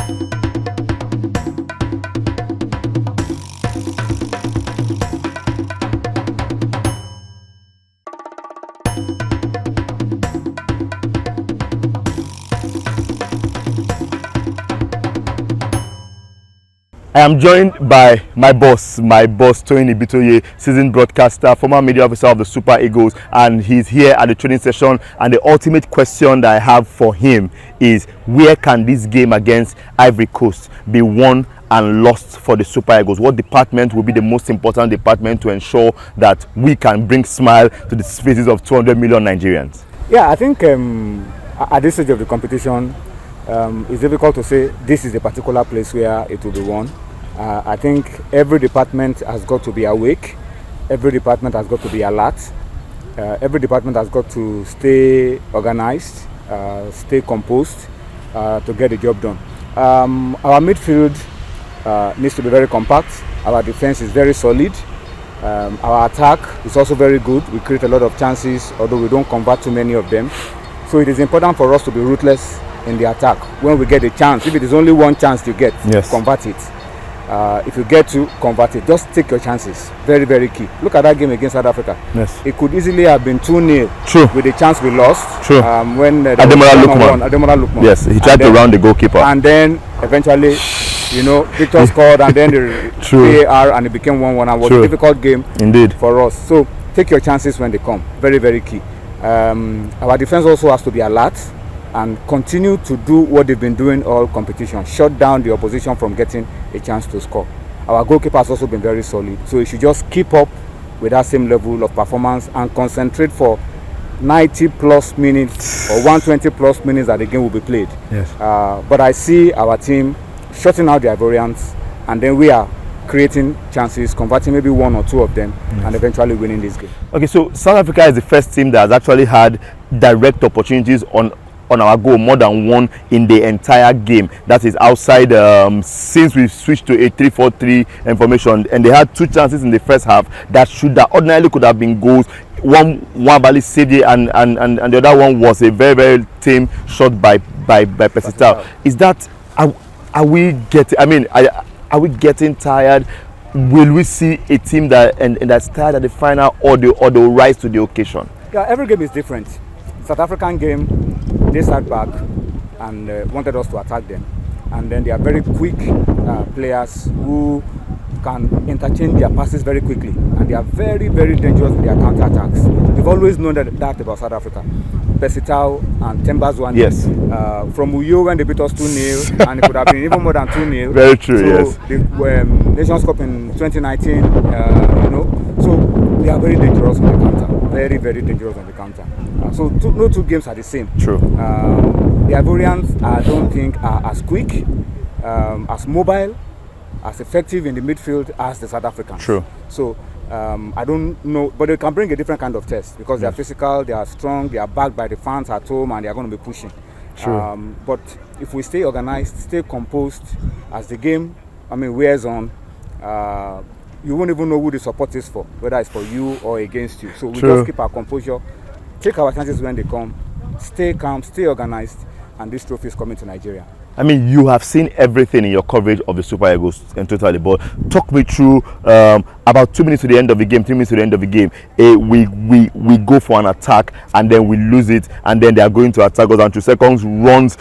I am joined by my boss, Tony Bitoye, seasoned broadcaster, former media officer of the Super Eagles, and he's here at the training session. And the ultimate question that I have for him is, where can this game against Ivory Coast be won and lost for the Super Eagles? What department will be the most important department to ensure that we can bring smile to the faces of 200 million Nigerians? Yeah, I think at this stage of the competition, it's difficult to say this is a particular place where it will be won. I think every department has got to be awake, every department has got to be alert, every department has got to stay organized, stay composed to get the job done. Our midfield needs to be very compact, our defense is very solid, our attack is also very good. We create a lot of chances, although we don't convert too many of them. So it is important for us to be ruthless in the attack. When we get a chance, if it is only one chance you get, yes, convert it. If you get to convert it, just take your chances. Very, very key. Look at that game against South Africa. Yes. It could easily have been 2-0. True. With the chance we lost. True. When Ademola Lukman. Yes, he tried to round the goalkeeper. And then eventually, Victor scored, and then the VAR, and it became 1-1. And it was a difficult game indeed for us. So take your chances when they come. Very, very key. Our defense also has to be alert and continue to do what they've been doing all competition, shut down the opposition from getting a chance to score. Our goalkeeper has also been very solid, so he should just keep up with that same level of performance and concentrate for 90 plus minutes or 120 plus minutes that the game will be played. Yes. But I see our team shutting out the Ivorians, and then we are creating chances, converting maybe one or two of them, and eventually winning this game. Okay, so South Africa is the first team that has actually had direct opportunities on our goal, more than one in the entire game. That is outside since we switched to a 3-4-3 formation, and they had two chances in the first half that ordinarily could have been goals. One Bali saved it, and the other one was a very, very tame shot by Pesitao. Is that are we getting? I mean, are we getting tired? Will we see a team that's tired at the final, or they'll rise to the occasion? Yeah, every game is different. South African game, they sat back and wanted us to attack them, and then they are very quick players who can interchange their passes very quickly, and they are very, very dangerous with their counterattacks. We've always known that about South Africa. Pesitao and Tembazwane. Yes. From Uyo when they beat us 2-0, and it could have been even more than 2-0. Very true. So yes. The Nations Cup in 2019, so they are very dangerous on the counter. Very, very dangerous on the counter. So no two games are the same. True. The Ivorians, I don't think, are as quick, as mobile, as effective in the midfield as the South Africans. True. So I don't know, but they can bring a different kind of test because they are physical, they are strong, they are backed by the fans at home, and they are going to be pushing. True. But if we stay organized, stay composed, as the game, wears on, you won't even know who the support is for, whether it's for you or against you. So we just keep our composure, take our chances when they come, stay calm, stay organized, and this trophy is coming to Nigeria. I mean, you have seen everything in your coverage of the Super Eagles in totally, but talk me through about 2 minutes to the end of the game, 3 minutes to the end of the game. We go for an attack and then we lose it, and then they are going to attack us, and 2 seconds runs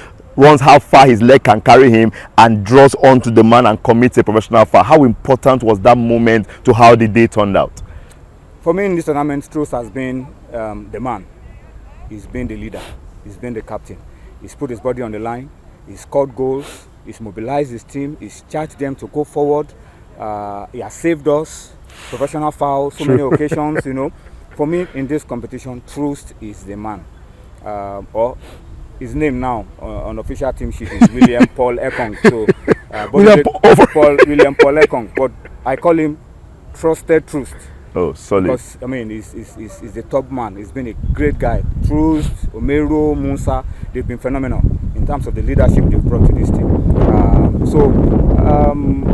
how far his leg can carry him and draws onto the man and commits a professional foul. How important was that moment to how the day turned out? For me in this tournament, Truth has been the man. He's been the leader. He's been the captain. He's put his body on the line. He's scored goals. He's mobilized his team. He's charged them to go forward. He has saved us. Professional fouls, so many occasions, For me in this competition, Truth is the man. Or his name now on official team sheet is William Paul Ekong. So, William Paul Ekong, but I call him Trusted Truth. Oh, solid. Because he's the top man. He's been a great guy. Truth, Omero, Musa, they've been phenomenal in terms of the leadership they've brought to this team.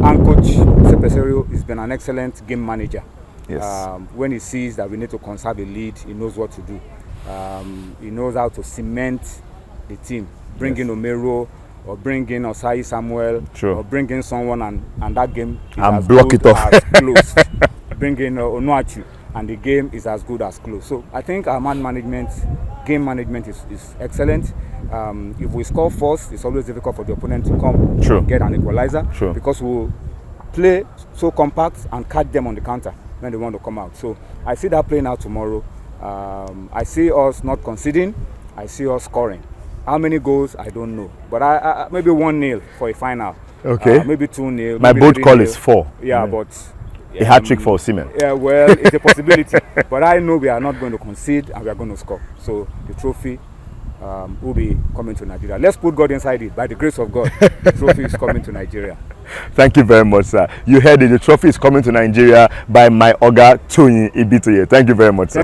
And Coach Sepeserio has been an excellent game manager. Yes. When he sees that we need to conserve a lead, he knows what to do. He knows how to cement the team, bring in Omero, or bring in Osai Samuel, sure, or bring in someone and that game is and as block good it off. as close. Bring in Onuachu, and the game is as good as close. So I think our game management is excellent. If we score first, it's always difficult for the opponent to come Sure. and get an equalizer, Sure. because we'll play so compact and catch them on the counter when they want to come out. So I see that playing out tomorrow. I see us not conceding. I see us scoring. How many goals? I don't know. But I maybe 1-0 for a final. Okay. Maybe 2-0. My maybe bold call 3-0. is 4. Yeah, but A hat-trick for Osimhen. yeah, well, it's a possibility. But I know we are not going to concede and we are going to score. So the trophy will be coming to Nigeria. Let's put God inside it. By the grace of God, the trophy is coming to Nigeria. Thank you very much, sir. You heard it. The trophy is coming to Nigeria by my Oga Tony Ibitoye. Thank you very much, sir.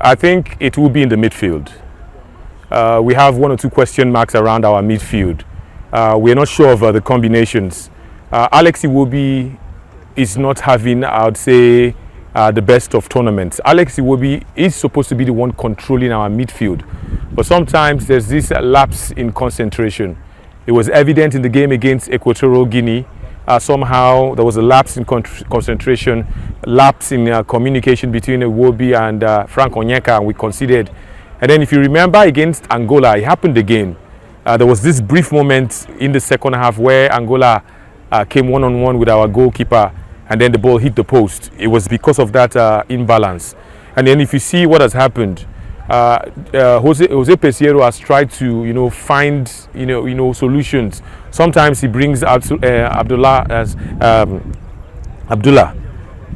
I think it will be in the midfield. We have 1 or 2 question marks around our midfield. We're not sure of the combinations. Alex Iwobi is not having, I would say, the best of tournaments. Alex Iwobi is supposed to be the one controlling our midfield, but sometimes there's this lapse in concentration. It was evident in the game against Equatorial Guinea. Somehow there was a lapse in concentration, lapse in communication between Iwobi and Frank Onyeka, and we conceded. And then if you remember against Angola, it happened again. There was this brief moment in the second half where Angola came one-on-one with our goalkeeper, and then the ball hit the post. It was because of that imbalance. And then if you see what has happened, Jose Peseiro has tried to, find, solutions. Sometimes he brings Abdullah as Abdullah,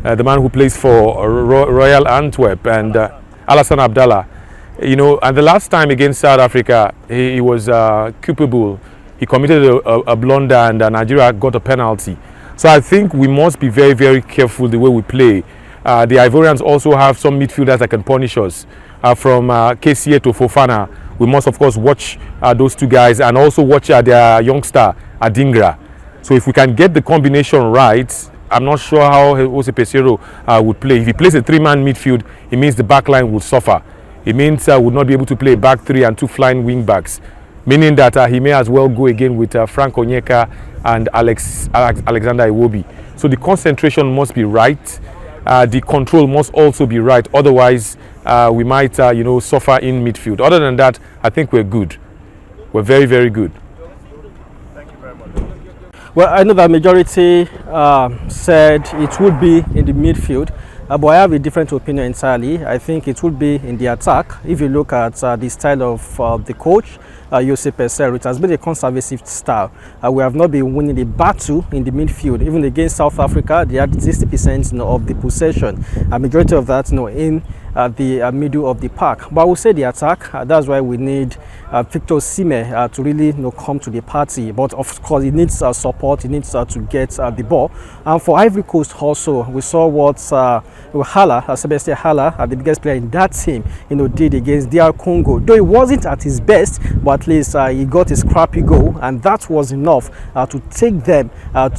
the man who plays for Royal Antwerp, and Alassane Abdallah. And the last time against South Africa, he was culpable. He committed a blunder, and Nigeria got a penalty. So I think we must be very, very careful the way we play. The Ivorians also have some midfielders that can punish us. From KCA to Fofana, we must of course watch those 2 guys, and also watch their youngster Adingra. So if we can get the combination right, I'm not sure how Jose Peseiro would play. If he plays a 3-man midfield, it means the back line will suffer. It means we would not be able to play back 3 and 2 flying wing backs, meaning that he may as well go again with Frank Onyeka and Alexander Iwobi. So the concentration must be right. The control must also be right. Otherwise, we might, suffer in midfield. Other than that, I think we're good. We're very, very good. Thank you very much. Well, I know that majority said it would be in the midfield. But I have a different opinion entirely. I think it would be in the attack. If you look at the style of the coach, Jose Peseiro, it has been a conservative style. We have not been winning the battle in the midfield. Even against South Africa, they had 60% of the possession. A majority of that in the middle of the park. But I will say the attack, that's why we need Victor Osimhen to really come to the party. But of course, he needs support, he needs to get the ball. And for Ivory Coast also, we saw what Sebastian Haller, the biggest player in that team, did against DR Congo. Though he wasn't at his best, but at least he got a scrappy goal, and that was enough to take them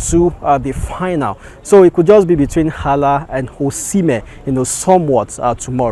to the final. So it could just be between Haller and Osimhen, somewhat tomorrow.